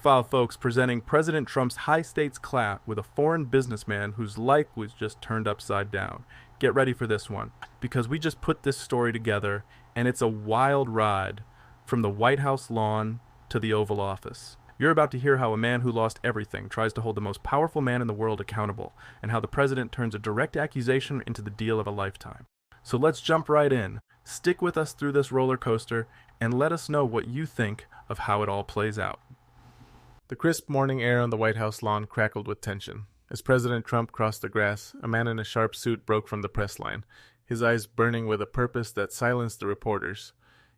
Faux Folks presenting President Trump's high-stakes clap with a foreign businessman whose life was just turned upside down. Get ready for this one, because we just put this story together, and it's a wild ride from the White House lawn to the Oval Office. You're about to hear how a man who lost everything tries to hold the most powerful man in the world accountable, and how the president turns a direct accusation into the deal of a lifetime. So let's jump right in. Stick with us through this roller coaster, and let us know what you think of how it all plays out. The crisp morning air on the White House lawn crackled with tension. As President Trump crossed the grass, a man in a sharp suit broke from the press line, his eyes burning with a purpose that silenced the reporters.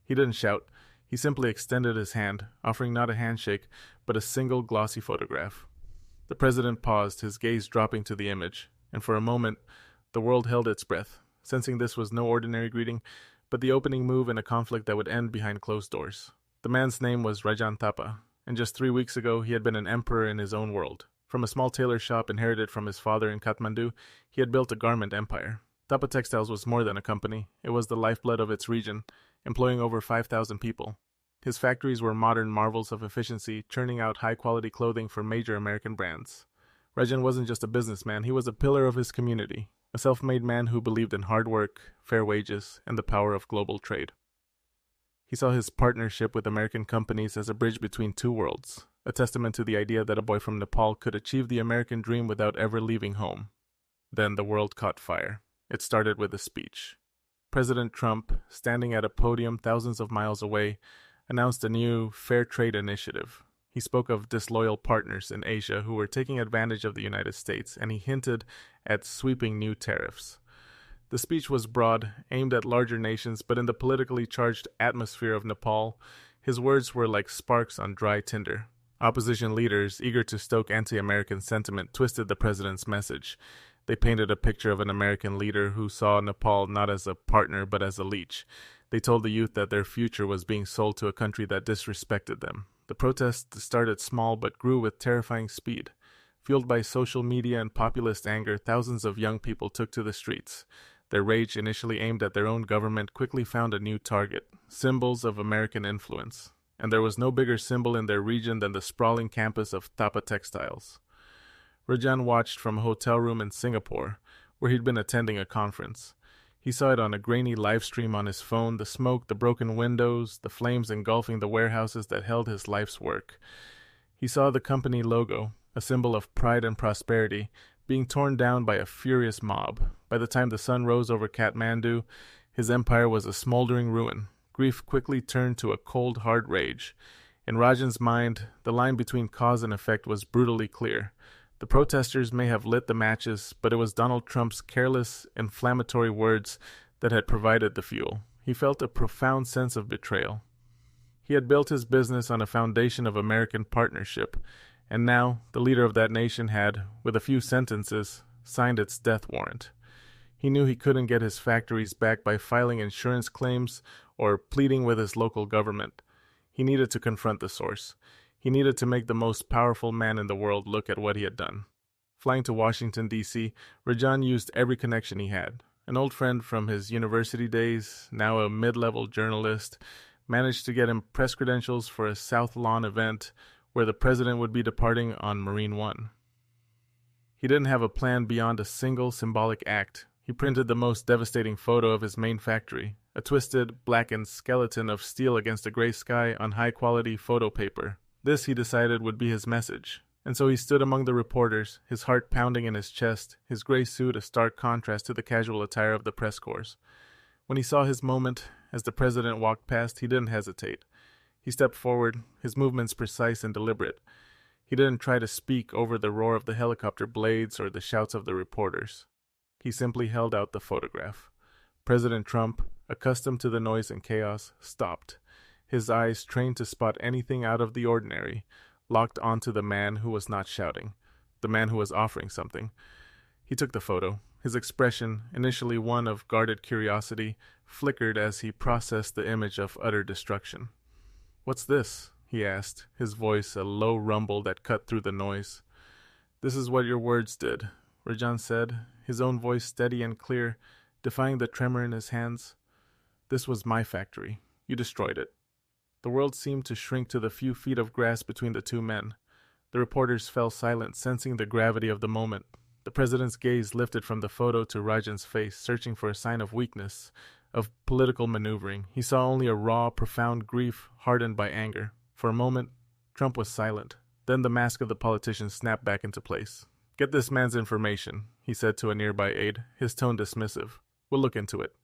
He didn't shout. He simply extended his hand, offering not a handshake, but a single glossy photograph. The president paused, his gaze dropping to the image, and for a moment, the world held its breath, sensing this was no ordinary greeting, but the opening move in a conflict that would end behind closed doors. The man's name was Rajan Thapa, and just 3 weeks ago he had been an emperor in his own world. From a small tailor shop inherited from his father in Kathmandu, he had built a garment empire. Thapa Textiles was more than a company. It was the lifeblood of its region, employing over 5,000 people. His factories were modern marvels of efficiency, churning out high-quality clothing for major American brands. Rajan wasn't just a businessman, he was a pillar of his community, a self-made man who believed in hard work, fair wages, and the power of global trade. He saw his partnership with American companies as a bridge between two worlds, a testament to the idea that a boy from Nepal could achieve the American dream without ever leaving home. Then the world caught fire. It started with a speech. President Trump, standing at a podium thousands of miles away, announced a new fair trade initiative. He spoke of disloyal partners in Asia who were taking advantage of the United States, and he hinted at sweeping new tariffs. The speech was broad, aimed at larger nations, but in the politically charged atmosphere of Nepal, his words were like sparks on dry tinder. Opposition leaders, eager to stoke anti-American sentiment, twisted the president's message. They painted a picture of an American leader who saw Nepal not as a partner but as a leech. They told the youth that their future was being sold to a country that disrespected them. The protests started small but grew with terrifying speed. Fueled by social media and populist anger, thousands of young people took to the streets. Their rage, initially aimed at their own government, quickly found a new target: symbols of American influence. And there was no bigger symbol in their region than the sprawling campus of Thapa Textiles. Rajan watched from a hotel room in Singapore, where he'd been attending a conference. He saw it on a grainy live stream on his phone, the smoke, the broken windows, the flames engulfing the warehouses that held his life's work. He saw the company logo, a symbol of pride and prosperity, being torn down by a furious mob. By the time the sun rose over Kathmandu, his empire was a smoldering ruin. Grief quickly turned to a cold, hard rage. In Rajan's mind, the line between cause and effect was brutally clear. The protesters may have lit the matches, but it was Donald Trump's careless, inflammatory words that had provided the fuel. He felt a profound sense of betrayal. He had built his business on a foundation of American partnership, and now the leader of that nation had, with a few sentences, signed its death warrant. He knew he couldn't get his factories back by filing insurance claims or pleading with his local government. He needed to confront the source. He needed to make the most powerful man in the world look at what he had done. Flying to Washington, D.C., Rajan used every connection he had. An old friend from his university days, now a mid-level journalist, managed to get him press credentials for a South Lawn event where the president would be departing on Marine One. He didn't have a plan beyond a single symbolic act. He printed the most devastating photo of his main factory, a twisted, blackened skeleton of steel against a gray sky on high-quality photo paper. This, he decided, would be his message. And so he stood among the reporters, his heart pounding in his chest, his gray suit a stark contrast to the casual attire of the press corps. When he saw his moment, as the president walked past, he didn't hesitate. He stepped forward, his movements precise and deliberate. He didn't try to speak over the roar of the helicopter blades or the shouts of the reporters. He simply held out the photograph. President Trump, accustomed to the noise and chaos, stopped. His eyes, trained to spot anything out of the ordinary, locked onto the man who was not shouting, the man who was offering something. He took the photo. His expression, initially one of guarded curiosity, flickered as he processed the image of utter destruction. "What's this?" he asked, his voice a low rumble that cut through the noise. "This is what your words did," Rajan said, his own voice steady and clear, defying the tremor in his hands. "This was my factory. You destroyed it." The world seemed to shrink to the few feet of grass between the two men. The reporters fell silent, sensing the gravity of the moment. The president's gaze lifted from the photo to Rajan's face, searching for a sign of weakness, of political maneuvering. He saw only a raw, profound grief hardened by anger. For a moment, Trump was silent. Then the mask of the politician snapped back into place. "Get this man's information," he said to a nearby aide, his tone dismissive. "We'll look into it."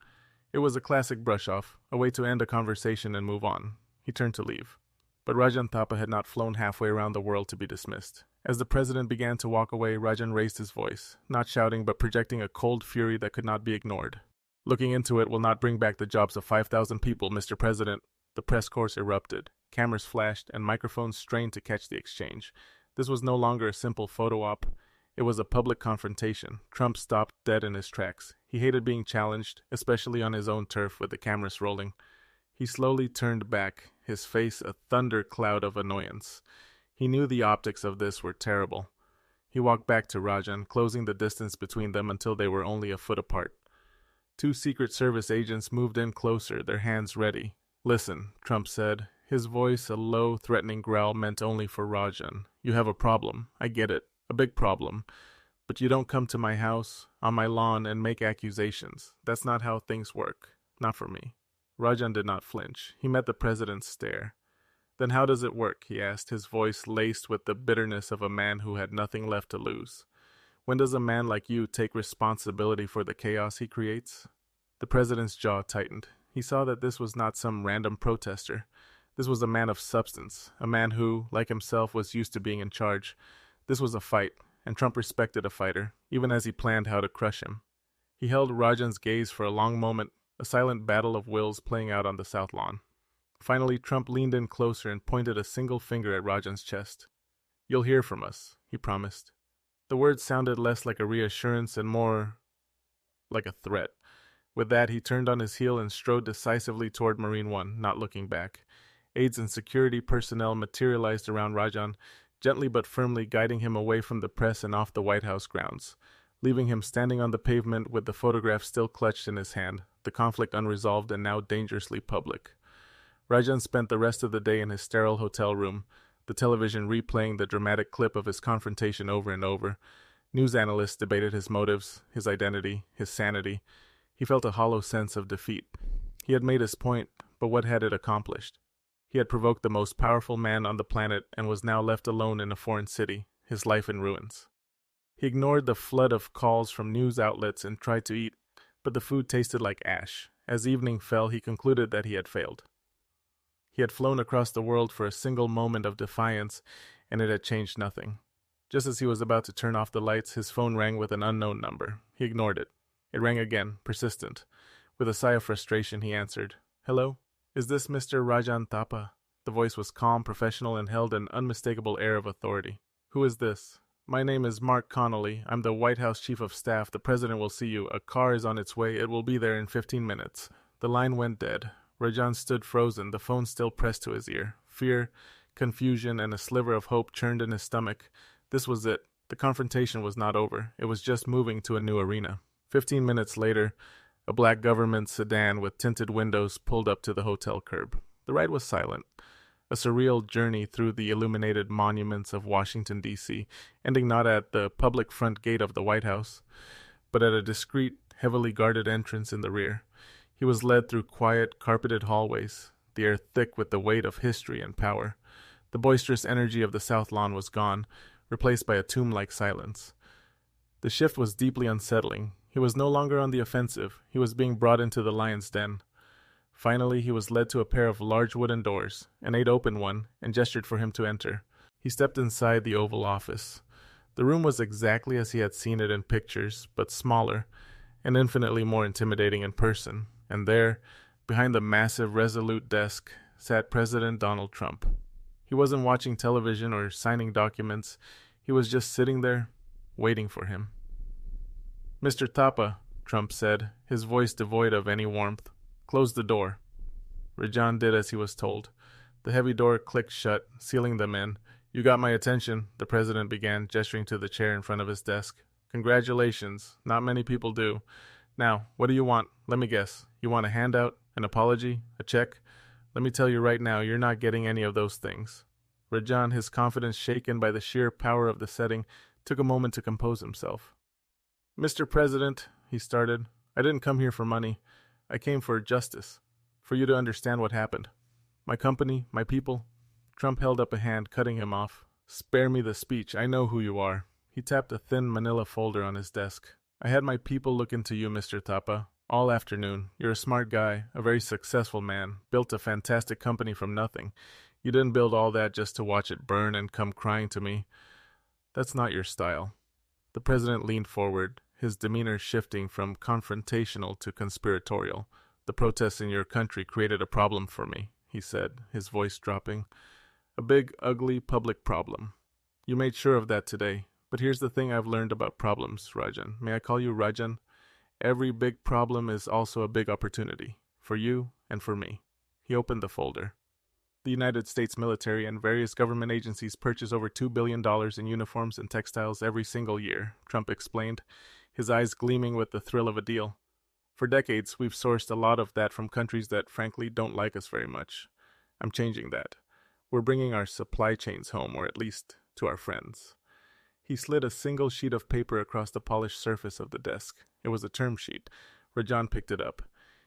It was a classic brush-off, a way to end a conversation and move on. He turned to leave. But Rajan Thapa had not flown halfway around the world to be dismissed. As the president began to walk away, Rajan raised his voice, not shouting but projecting a cold fury that could not be ignored. "Looking into it will not bring back the jobs of 5,000 people, Mr. President." The press corps erupted. Cameras flashed, and microphones strained to catch the exchange. This was no longer a simple photo op. It was a public confrontation. Trump stopped dead in his tracks. He hated being challenged, especially on his own turf with the cameras rolling. He slowly turned back, his face a thunder cloud of annoyance. He knew the optics of this were terrible. He walked back to Rajan, closing the distance between them until they were only a foot apart. Two Secret Service agents moved in closer, their hands ready. "Listen," Trump said, his voice a low, threatening growl meant only for Rajan. "You have a problem. I get it. A big problem. But you don't come to my house, on my lawn, and make accusations. That's not how things work. Not for me." Rajan did not flinch. He met the president's stare. "Then how does it work?" he asked, his voice laced with the bitterness of a man who had nothing left to lose. "When does a man like you take responsibility for the chaos he creates?" The president's jaw tightened. He saw that this was not some random protester. This was a man of substance, a man who, like himself, was used to being in charge. This was a fight, and Trump respected a fighter, even as he planned how to crush him. He held Rajan's gaze for a long moment, a silent battle of wills playing out on the South Lawn. Finally, Trump leaned in closer and pointed a single finger at Rajan's chest. "You'll hear from us," he promised. The words sounded less like a reassurance and more like a threat. With that, he turned on his heel and strode decisively toward Marine One, not looking back. Aides and security personnel materialized around Rajan, gently but firmly guiding him away from the press and off the White House grounds, leaving him standing on the pavement with the photograph still clutched in his hand, the conflict unresolved and now dangerously public. Rajan spent the rest of the day in his sterile hotel room, the television replaying the dramatic clip of his confrontation over and over. News analysts debated his motives, his identity, his sanity. He felt a hollow sense of defeat. He had made his point, but what had it accomplished? He had provoked the most powerful man on the planet and was now left alone in a foreign city, his life in ruins. He ignored the flood of calls from news outlets and tried to eat, but the food tasted like ash. As evening fell, he concluded that he had failed. He had flown across the world for a single moment of defiance, and it had changed nothing. Just as he was about to turn off the lights, his phone rang with an unknown number. He ignored it. It rang again, persistent. With a sigh of frustration, he answered. "Hello? Is this Mr. Rajan Thapa?" The voice was calm, professional, and held an unmistakable air of authority. "Who is this?" "My name is Mark Connolly. I'm the White House Chief of Staff. The President will see you. A car is on its way. It will be there in 15 minutes. The line went dead. Rajan stood frozen, the phone still pressed to his ear. Fear, confusion, and a sliver of hope churned in his stomach. This was it. The confrontation was not over. It was just moving to a new arena. 15 minutes later, a black government sedan with tinted windows pulled up to the hotel curb. The ride was silent, a surreal journey through the illuminated monuments of Washington, D.C., ending not at the public front gate of the White House, but at a discreet, heavily guarded entrance in the rear. He was led through quiet, carpeted hallways, the air thick with the weight of history and power. The boisterous energy of the South Lawn was gone, replaced by a tomb-like silence. The shift was deeply unsettling. He was no longer on the offensive. He was being brought into the lion's den. Finally, he was led to a pair of large wooden doors. An aide opened one and gestured for him to enter. He stepped inside the Oval Office. The room was exactly as he had seen it in pictures, but smaller, and infinitely more intimidating in person. And there, behind the massive, resolute desk, sat President Donald Trump. He wasn't watching television or signing documents. He was just sitting there, waiting for him. "Mr. Thapa," Trump said, his voice devoid of any warmth. "Close the door." Rajan did as he was told. The heavy door clicked shut, sealing them in. "You got my attention," the president began, gesturing to the chair in front of his desk. "Congratulations. Not many people do. Now, what do you want? Let me guess. You want a handout? An apology? A check? Let me tell you right now, you're not getting any of those things. Rajan, his confidence shaken by the sheer power of the setting, took a moment to compose himself. Mr. President, he started, I didn't come here for money. I came for justice, for you to understand what happened. My company, my people. Trump held up a hand, cutting him off. Spare me the speech. I know who you are. He tapped a thin manila folder on his desk. I had my people look into you, Mr. Thapa, all afternoon. You're a smart guy, a very successful man, built a fantastic company from nothing. You didn't build all that just to watch it burn and come crying to me. That's not your style. The president leaned forward, his demeanor shifting from confrontational to conspiratorial. The protests in your country created a problem for me, he said, his voice dropping. A big, ugly public problem. You made sure of that today. But here's the thing I've learned about problems, Rajan. May I call you Rajan? Every big problem is also a big opportunity. For you and for me. He opened the folder. The United States military and various government agencies purchase over $2 billion in uniforms and textiles every single year, Trump explained, his eyes gleaming with the thrill of a deal. For decades, we've sourced a lot of that from countries that frankly don't like us very much. I'm changing that. We're bringing our supply chains home, or at least to our friends. He slid a single sheet of paper across the polished surface of the desk. It was a term sheet. Rajan picked it up.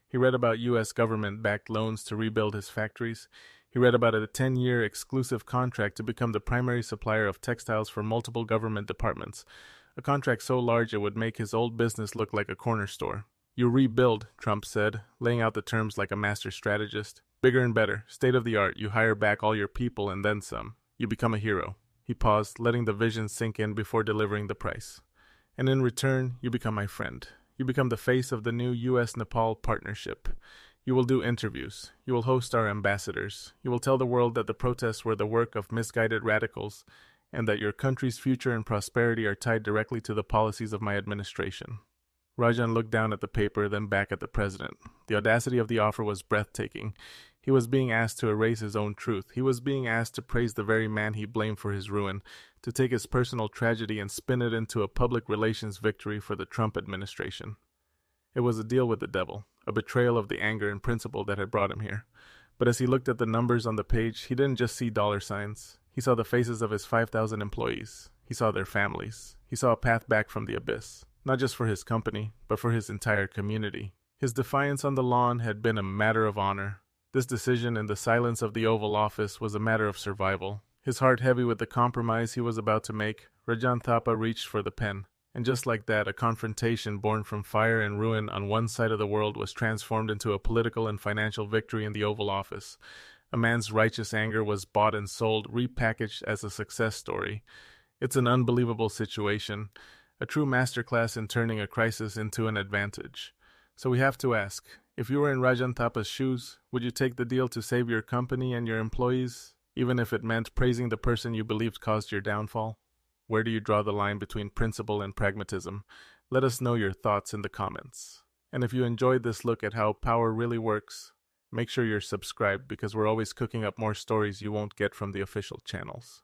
He read about U.S. government-backed loans to rebuild his factories. He read about a 10-year exclusive contract to become the primary supplier of textiles for multiple government departments, a contract so large it would make his old business look like a corner store. You rebuild, Trump said, laying out the terms like a master strategist. Bigger and better, state-of-the-art, you hire back all your people and then some. You become a hero. He paused, letting the vision sink in before delivering the price. And in return, you become my friend. You become the face of the new U.S.-Nepal partnership. You will do interviews. You will host our ambassadors. You will tell the world that the protests were the work of misguided radicals and that your country's future and prosperity are tied directly to the policies of my administration. Rajan looked down at the paper, then back at the president. The audacity of the offer was breathtaking. He was being asked to erase his own truth. He was being asked to praise the very man he blamed for his ruin, to take his personal tragedy and spin it into a public relations victory for the Trump administration. It was a deal with the devil, a betrayal of the anger and principle that had brought him here. But as he looked at the numbers on the page, he didn't just see dollar signs. He saw the faces of his 5,000 employees. He saw their families. He saw a path back from the abyss, not just for his company, but for his entire community. His defiance on the lawn had been a matter of honor. This decision in the silence of the Oval Office was a matter of survival. His heart heavy with the compromise he was about to make, Rajan Thapa reached for the pen. And just like that, a confrontation born from fire and ruin on one side of the world was transformed into a political and financial victory in the Oval Office. A man's righteous anger was bought and sold, repackaged as a success story. It's an unbelievable situation, a true masterclass in turning a crisis into an advantage. So we have to ask, if you were in Rajan Thapa's shoes, would you take the deal to save your company and your employees, even if it meant praising the person you believed caused your downfall? Where do you draw the line between principle and pragmatism? Let us know your thoughts in the comments. And if you enjoyed this look at how power really works, make sure you're subscribed because we're always cooking up more stories you won't get from the official channels.